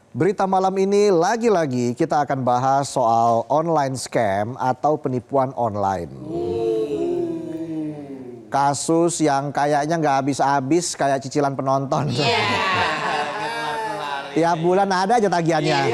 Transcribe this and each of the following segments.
Berita malam ini lagi-lagi kita akan bahas soal online scam atau penipuan online. Kasus yang kayaknya nggak habis-habis kayak cicilan penonton. Tiap bulan ada aja tagihannya.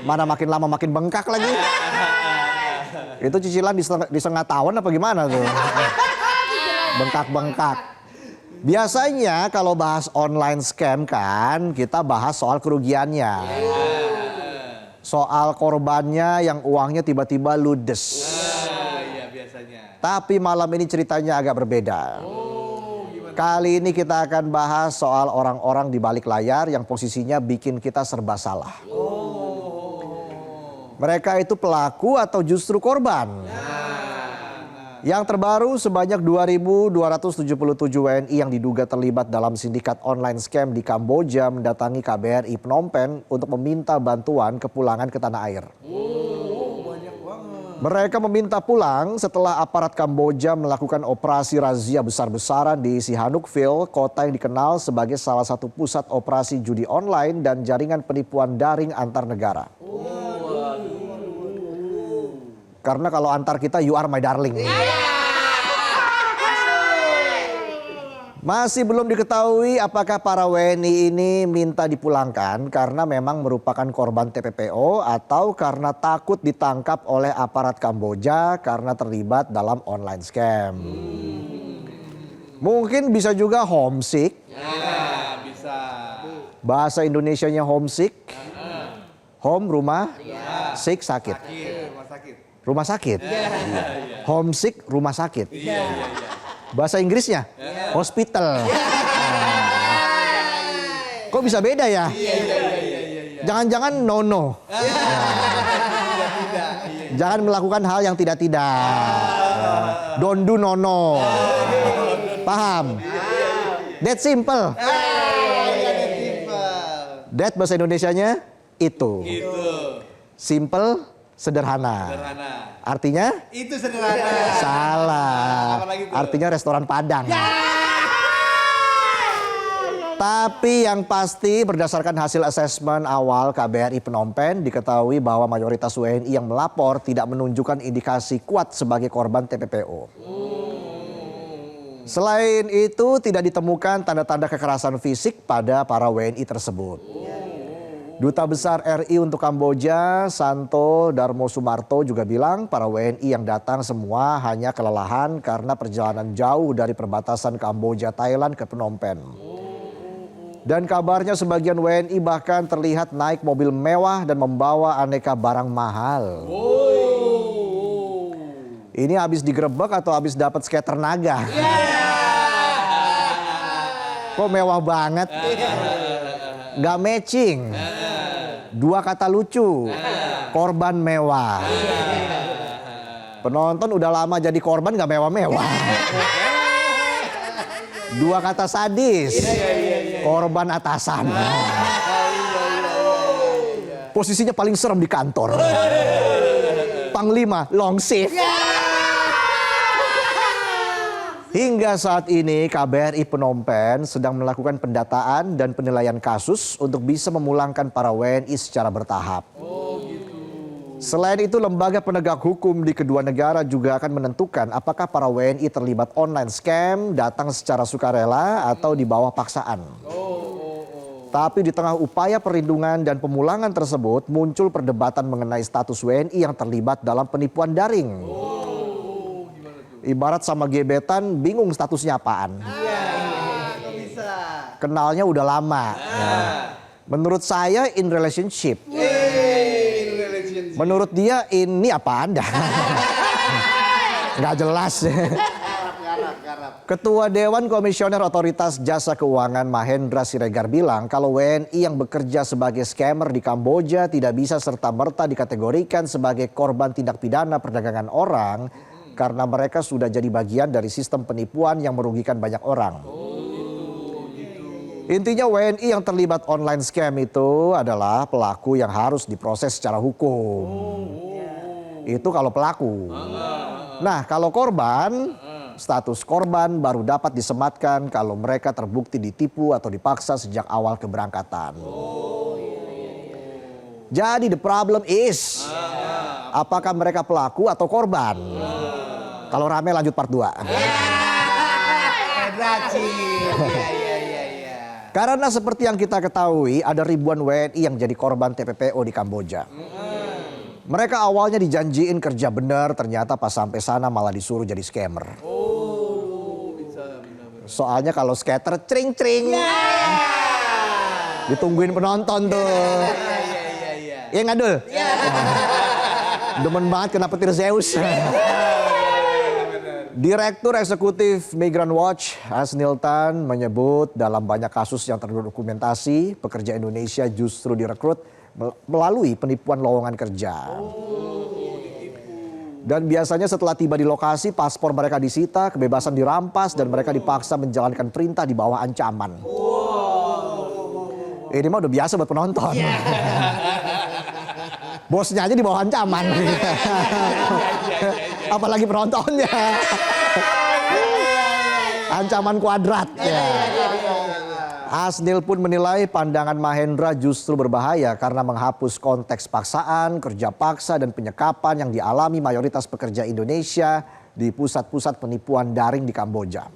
Mana makin lama makin bengkak lagi. Itu cicilan di setengah tahun apa gimana tuh? Bengkak-bengkak. Biasanya kalau bahas online scam kan kita bahas soal kerugiannya. Soal korbannya yang uangnya tiba-tiba ludes. Iya biasanya. Tapi malam ini ceritanya agak berbeda. Kali ini kita akan bahas soal orang-orang di balik layar yang posisinya bikin kita serba salah. Mereka itu pelaku atau justru korban? Yang terbaru sebanyak 2.277 WNI yang diduga terlibat dalam sindikat online scam di Kamboja mendatangi KBRI Phnom Penh untuk meminta bantuan kepulangan ke tanah air. Banyak banget. Mereka meminta pulang setelah aparat Kamboja melakukan operasi razia besar-besaran di Sihanoukville, kota yang dikenal sebagai salah satu pusat operasi judi online dan jaringan penipuan daring antar negara. Karena kalau antar kita you are my darling. Masih belum diketahui apakah para WNI ini minta dipulangkan karena memang merupakan korban TPPO atau karena takut ditangkap oleh aparat Kamboja karena terlibat dalam online scam. Mungkin bisa juga homesick. Ya, bisa. Bahasa Indonesianya homesick. Home rumah, sick sakit. Rumah sakit. Rumah sakit. Homesick rumah sakit. Bahasa Inggrisnya hospital. Kok bisa beda ya? Jangan-jangan no. Jangan melakukan hal yang tidak-tidak. Don't do no. Paham? That simple. That bahasa Indonesianya itu. Simple, sederhana. Artinya? Itu sederhana. Salah. Apalagi tuh? Artinya restoran Padang. Tapi yang pasti berdasarkan hasil asesmen awal KBRI Phnom Penh diketahui bahwa mayoritas WNI yang melapor tidak menunjukkan indikasi kuat sebagai korban TPPO. Selain itu tidak ditemukan tanda-tanda kekerasan fisik pada para WNI tersebut. Duta Besar RI untuk Kamboja, Santo Darmo Sumarto juga bilang para WNI yang datang semua hanya kelelahan karena perjalanan jauh dari perbatasan Kamboja Thailand ke Phnom Penh. Dan kabarnya sebagian WNI bahkan terlihat naik mobil mewah dan membawa aneka barang mahal. Ini habis digerebek atau habis dapat skater naga? Kok mewah banget? Gak matching. Dua kata lucu, korban mewah. Penonton udah lama jadi korban gak mewah-mewah. Dua kata sadis, korban atasan. Posisinya paling serem di kantor. Panglima, long shift. Hingga saat ini KBRI Phnom Penh sedang melakukan pendataan dan penilaian kasus untuk bisa memulangkan para WNI secara bertahap. Selain itu lembaga penegak hukum di kedua negara juga akan menentukan apakah para WNI terlibat online scam, datang secara sukarela atau di bawah paksaan. Tapi di tengah upaya perlindungan dan pemulangan tersebut muncul perdebatan mengenai status WNI yang terlibat dalam penipuan daring. Ibarat sama gebetan bingung statusnya apaan. Kenalnya udah lama. Menurut saya in relationship. Menurut dia ini apaan dah. Nggak jelas. Ketua Dewan Komisioner Otoritas Jasa Keuangan Mahendra Siregar bilang kalau WNI yang bekerja sebagai scammer di Kamboja tidak bisa serta-merta dikategorikan sebagai korban tindak pidana perdagangan orang karena mereka sudah jadi bagian dari sistem penipuan yang merugikan banyak orang. Intinya WNI yang terlibat online scam itu adalah pelaku yang harus diproses secara hukum. Itu kalau pelaku. Nah kalau korban, status korban baru dapat disematkan kalau mereka terbukti ditipu atau dipaksa sejak awal keberangkatan. Jadi the problem is, apakah mereka pelaku atau korban? Kalau rame lanjut part 2. Federasi. Iya. Karena seperti yang kita ketahui, ada ribuan WNI yang jadi korban TPPO di Kamboja. Mereka awalnya dijanjiin kerja bener, ternyata pas sampai sana malah disuruh jadi scammer. Oh, bisa benar-benar. Soalnya kalau skater cring-cring. Ditungguin penonton tuh. Iya. Iya nggak Dul? Demen banget kena petir Zeus. Direktur Eksekutif Migrant Watch, Hasnil Tan, menyebut dalam banyak kasus yang terdokumentasi, pekerja Indonesia justru direkrut melalui penipuan lowongan kerja. Dan biasanya setelah tiba di lokasi, paspor mereka disita, kebebasan dirampas, dan mereka dipaksa menjalankan perintah di bawah ancaman. Ini mah udah biasa buat penonton. Bosnya aja di bawah ancaman. Apalagi penontonnya. Ancaman kuadrat. Hasnil pun menilai pandangan Mahendra justru berbahaya karena menghapus konteks paksaan, kerja paksa, dan penyekapan yang dialami mayoritas pekerja Indonesia di pusat-pusat penipuan daring di Kamboja.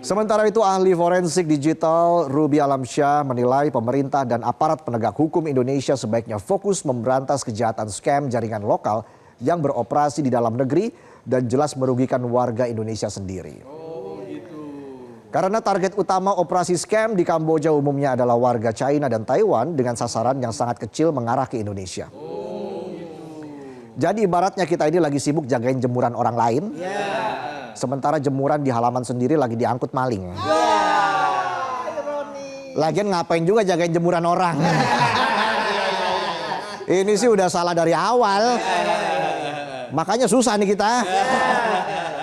Sementara itu ahli forensik digital Ruby Alamsyah menilai pemerintah dan aparat penegak hukum Indonesia sebaiknya fokus memberantas kejahatan scam jaringan lokal yang beroperasi di dalam negeri dan jelas merugikan warga Indonesia sendiri. Karena target utama operasi scam di Kamboja umumnya adalah warga China dan Taiwan dengan sasaran yang sangat kecil mengarah ke Indonesia. Jadi ibaratnya kita ini lagi sibuk jagain jemuran orang lain. Sementara jemuran di halaman sendiri lagi diangkut maling. Lagian ngapain juga jagain jemuran orang. Ini sih udah salah dari awal. Makanya susah nih kita.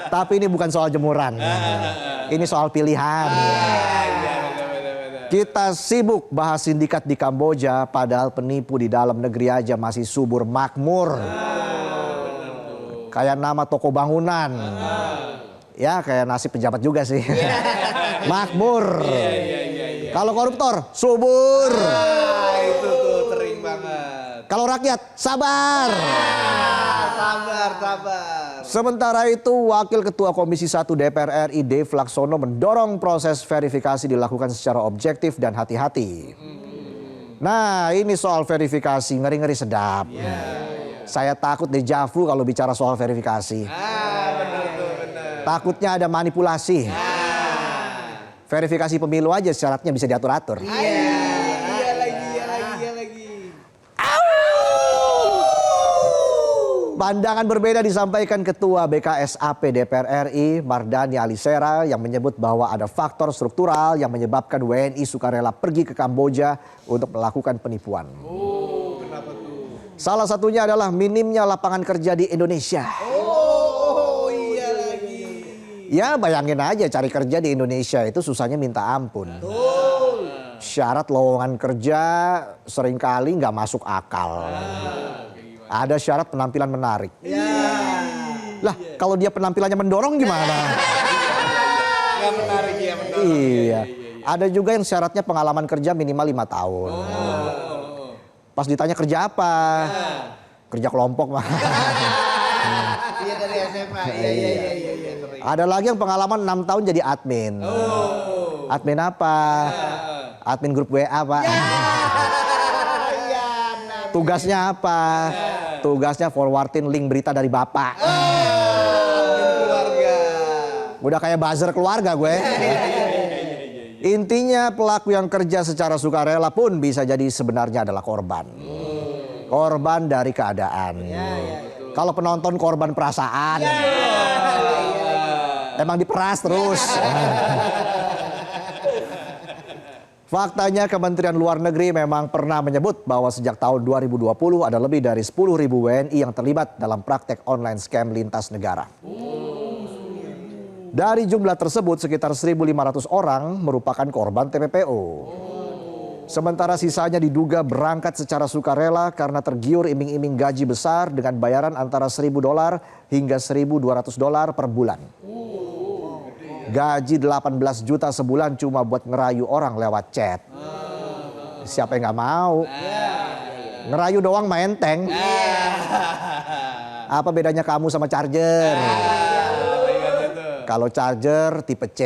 Tapi ini bukan soal jemuran. Ini soal pilihan. Kita sibuk bahas sindikat di Kamboja, padahal penipu di dalam negeri aja masih subur makmur. Kayak nama toko bangunan. Ya kayak nasib pejabat juga sih. Makmur. Kalau koruptor, subur. Itu tuh sering banget. Kalau rakyat, sabar. Sabar. Sementara itu, Wakil Ketua Komisi 1 DPR RI Dave Laksono mendorong proses verifikasi dilakukan secara objektif dan hati-hati. Nah, ini soal verifikasi, ngeri-ngeri sedap. Saya takut dejavu kalau bicara soal verifikasi. Benar. Takutnya ada manipulasi. Verifikasi pemilu aja syaratnya bisa diatur-atur. Iya lagi. Pandangan berbeda disampaikan Ketua BKSAP DPR RI Mardani Alisera yang menyebut bahwa ada faktor struktural yang menyebabkan WNI sukarela pergi ke Kamboja untuk melakukan penipuan. Kenapa tuh? Salah satunya adalah minimnya lapangan kerja di Indonesia. Iya lagi. Ya bayangin aja cari kerja di Indonesia itu susahnya minta ampun. Syarat lowongan kerja seringkali nggak masuk akal. Ada syarat penampilan menarik. Lah kalau dia penampilannya mendorong gimana? Nggak menarik ya, Iya. Ada juga yang syaratnya pengalaman kerja minimal 5 tahun. Pas ditanya kerja apa? Kerja kelompok mah. Iya dari SMA. Iya. Ada lagi yang pengalaman 6 tahun jadi admin. Admin apa? Admin grup WA, Pak. Tugasnya apa? Tugasnya forwardin link berita dari bapak. Keluarga. Udah kayak buzzer keluarga gue. Intinya pelaku yang kerja secara sukarela pun bisa jadi sebenarnya adalah korban. Korban dari keadaan. Kalau penonton korban perasaan. Emang diperas terus. Faktanya Kementerian Luar Negeri memang pernah menyebut bahwa sejak tahun 2020 ada lebih dari 10.000 WNI yang terlibat dalam praktek online scam lintas negara. Dari jumlah tersebut sekitar 1.500 orang merupakan korban TPPO. Sementara sisanya diduga berangkat secara sukarela karena tergiur iming-iming gaji besar dengan bayaran antara $1.000 hingga $1.200 per bulan. Gaji 18 juta sebulan cuma buat ngerayu orang lewat chat. Siapa yang nggak mau? Ngerayu doang main tank. Apa bedanya kamu sama charger? Kalau charger tipe C.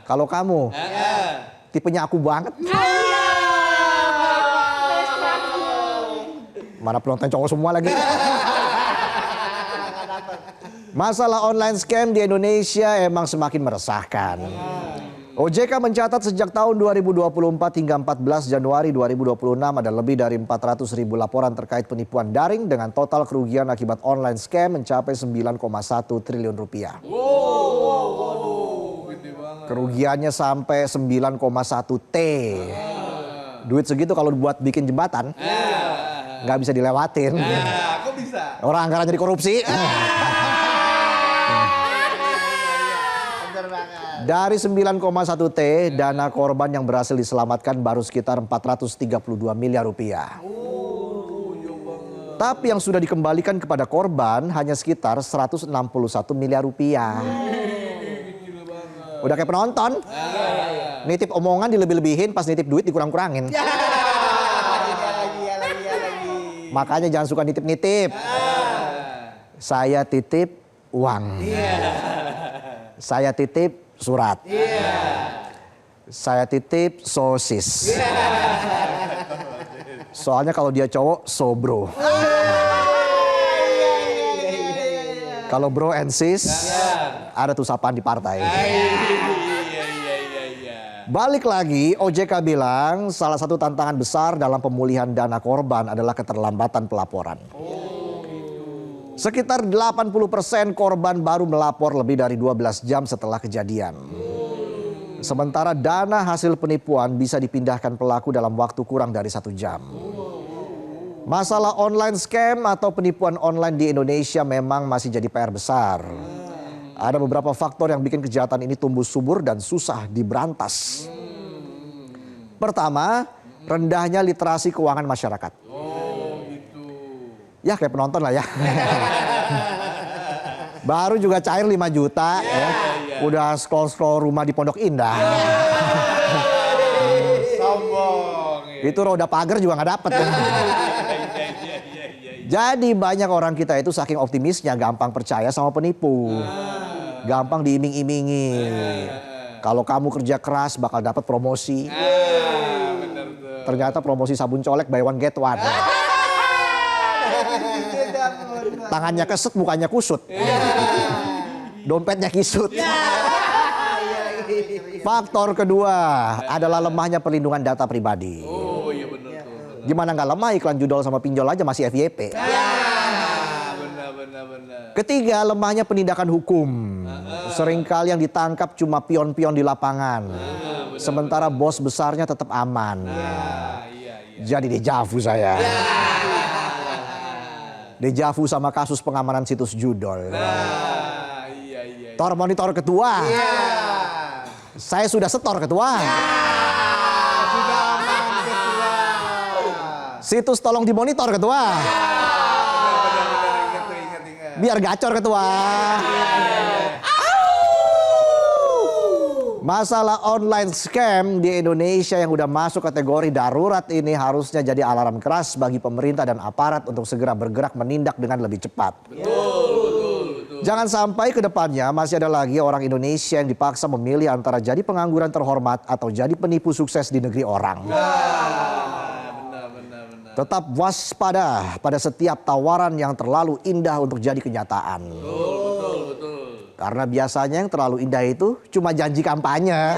Kalau kamu tipenya aku banget. Mana penonton cowok semua lagi. Masalah online scam di Indonesia emang semakin meresahkan. OJK mencatat sejak tahun 2024 hingga 14 Januari 2026 ada lebih dari 400.000 laporan terkait penipuan daring dengan total kerugian akibat online scam mencapai 9,1 triliun rupiah. Kerugiannya sampai 9,1 T. Duit segitu kalau buat bikin jembatan nggak bisa dilewatin. Kok bisa? Orang anggaran jadi korupsi. Dari 9,1 T, dana korban yang berhasil diselamatkan baru sekitar 432 miliar rupiah. Tapi yang sudah dikembalikan kepada korban hanya sekitar 161 miliar rupiah. Udah kayak penonton. Nitip omongan dilebih-lebihin, pas nitip duit dikurang-kurangin. Makanya jangan suka nitip-nitip. Saya titip uang. Saya titip surat. Saya titip sosis. Soalnya kalau dia cowok, sobro. Kalau bro and sis, ada tuh sapaan di partai. Balik lagi, OJK bilang salah satu tantangan besar dalam pemulihan dana korban adalah keterlambatan pelaporan. Sekitar 80% korban baru melapor lebih dari 12 jam setelah kejadian. Sementara dana hasil penipuan bisa dipindahkan pelaku dalam waktu kurang dari 1 jam. Masalah online scam atau penipuan online di Indonesia memang masih jadi PR besar. Ada beberapa faktor yang bikin kejahatan ini tumbuh subur dan susah diberantas. Pertama, rendahnya literasi keuangan masyarakat. Ya kayak penonton lah ya. Baru juga cair 5 juta ya. Udah scroll-scroll rumah di Pondok Indah. Sombong. Itu roda pagar juga nggak dapet. Jadi banyak orang kita itu saking optimisnya gampang percaya sama penipu. Gampang diiming-imingi. Kalau kamu kerja keras bakal dapat promosi. Ternyata promosi sabun colek buy one get one. Tangannya keset, mukanya kusut. Dompetnya kisut. Faktor kedua adalah lemahnya perlindungan data pribadi. Oh iya benar tuh. Gimana nggak lemah, iklan judol sama pinjol aja masih FYP. Benar. Ketiga, lemahnya penindakan hukum. Seringkali yang ditangkap cuma pion-pion di lapangan. Sementara bos besarnya tetap aman. Jadi dejavu saya. Dejavu sama kasus pengamanan situs judol. Tor monitor ketua. Saya sudah setor ketua. Sudah aman ketua. Situs tolong dimonitor ketua. Ingat. Biar gacor ketua. Masalah online scam di Indonesia yang udah masuk kategori darurat ini harusnya jadi alarm keras bagi pemerintah dan aparat untuk segera bergerak menindak dengan lebih cepat. Betul. Jangan sampai ke depannya masih ada lagi orang Indonesia yang dipaksa memilih antara jadi pengangguran terhormat atau jadi penipu sukses di negeri orang. Benar. Tetap waspada pada setiap tawaran yang terlalu indah untuk jadi kenyataan. Betul. Karena biasanya yang terlalu indah itu cuma janji kampanye.